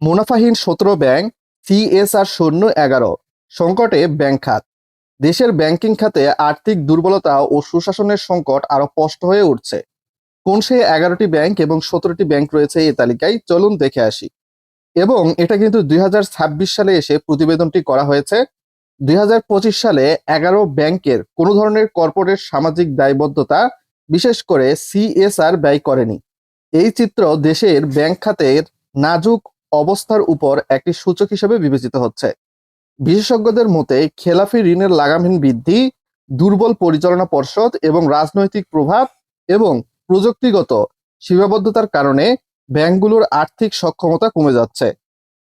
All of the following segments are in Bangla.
মুনাফাহীন 17 ব্যাংক, সিএসআর শূন্য 11, সংকটে ব্যাংক খাত। দেশের ব্যাংকিং খাতে আর্থিক দুর্বলতা ও সুশাসনের সংকট আরো স্পষ্ট হয়ে উঠছে। কোন সেই 11টি ব্যাংক এবং 17টি ব্যাংক রয়েছে এই তালিকায়, চলুন দেখে আসি। এবং এটা কিন্তু 2026 সালে এসে প্রতিবেদনটি করা হয়েছে। 2025 সালে 11 ব্যাংকের কোনো ধরনের কর্পোরেট সামাজিক দায়বদ্ধতা, বিশেষ করে সিএসআর ব্যয় করেনি। এই চিত্র দেশের ব্যাংক খাতের নাজুক অবস্থার উপর একটি সূচক হিসেবে বিবেচিত হচ্ছে। বিশেষজ্ঞদের মতে খেলাফি ঋণের লাগামহীন বৃদ্ধি, দুর্বল পরিচালনা পর্ষদ এবং রাজনৈতিক প্রভাব এবং প্রযুক্তিগত সীমাবদ্ধতার কারণে ব্যাংকগুলোর আর্থিক সক্ষমতা কমে যাচ্ছে।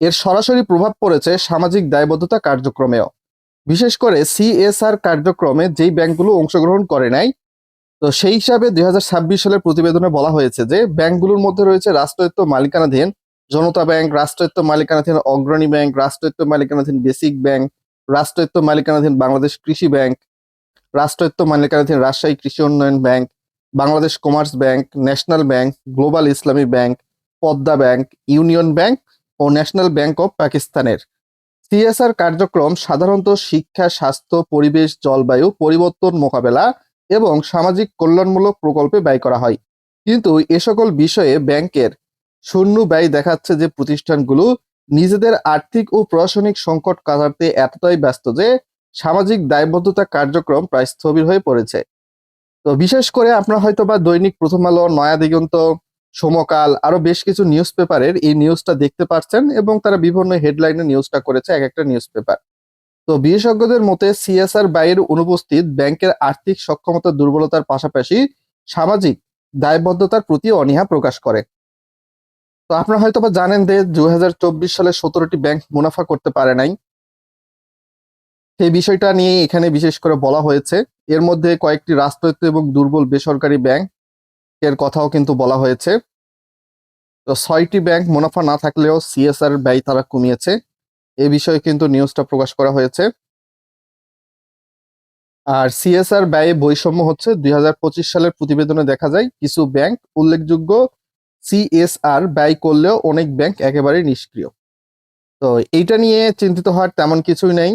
এর সরাসরি প্রভাব পড়েছে সামাজিক দায়বদ্ধতা কার্যক্রমেও, বিশেষ করে সিএসআর কার্যক্রমে যেই ব্যাংকগুলো অংশগ্রহণ করে নাই। তো সেই হিসাবে 2026 সালের প্রতিবেদনে বলা হয়েছে যে ব্যাংকগুলোর মধ্যে রয়েছে রাষ্ট্রায়ত্ত মালিকানাধীন জনতা ব্যাংক, রাষ্ট্রায়ত্ত মালিকানাধীন অগ্রণী ব্যাংক, রাষ্ট্রায়ত্ত মালিকানাধীন বেসিক ব্যাংক, রাষ্ট্রায়ত্ত মালিকানাধীন বাংলাদেশ কৃষি ব্যাংক, রাষ্ট্রায়ত্ত মালিকানাধীন রাজশাহী কৃষি উন্নয়ন bank, Bangladesh commerce bank, national bank, global Islami bank, Padma bank, union bank ও ন্যাশনাল ব্যাংক অব পাকিস্তানের। সিএসআর কার্যক্রম সাধারণত শিক্ষা, স্বাস্থ্য, পরিবেশ, জলবায়ু পরিবর্তন মোকাবেলা এবং সামাজিক কল্যাণমূলক প্রকল্পে ব্যয় করা হয়। কিন্তু এ সকল বিষয়ে ব্যাংকের শূন্য ব্যয় দেখাচ্ছে যে প্রতিষ্ঠানগুলো নিজেদের আর্থিক ও প্রশাসনিক সংকট কাটাতে এতটাই ব্যস্ত যে সামাজিক দায়বদ্ধতা কার্যক্রম প্রায় স্থবির হয়ে পড়েছে। তো বিশেষ করে আপনারা হয়তোবা দৈনিক প্রথম আলো, নয়া দিগন্ত, সমকাল আরো বেশ কিছু নিউজ পেপারের এই নিউজটা দেখতে পাচ্ছেন এবং তারা বিভিন্ন হেডলাইনে নিউজটা করেছে এক একটা নিউজ পেপার। তো বিশেষজ্ঞদের মতে সিএসআর ব্যয়ের অনুপস্থিত ব্যাংকের আর্থিক সক্ষমতা দুর্বলতার পাশাপাশি সামাজিক দায়বদ্ধতার প্রতি অনীহা প্রকাশ করে। তো আপনারা হয়তোবা জানেন যে 2024 সালে 17টি ব্যাংক মুনাফা করতে পারে নাই। সেই বিষয়টা নিয়ে এখানে বিশেষ করে বলা হয়েছে। এর মধ্যে কয়েকটি রাষ্ট্রায়ত্ত এবং দুর্বল বেসরকারি ব্যাংক এর কথাও কিন্তু বলা হয়েছে। তো 6টি ব্যাংক মুনাফা না থাকলেও সিএসআর ব্যয় তারা কমিয়েছে, এ বিষয়ে কিন্তু নিউজটা প্রকাশ করা হয়েছে। আর সিএসআর ব্যয়ে বৈষম্য হচ্ছে 2025 সালের প্রতিবেদনে দেখা যায় কিছু ব্যাংক উল্লেখযোগ্য সিএসআর ব্যয় করলেও অনেক ব্যাংক একেবারে নিষ্ক্রিয়। তো এইটা নিয়ে চিন্তিত হওয়ার তেমন কিছুই নেই।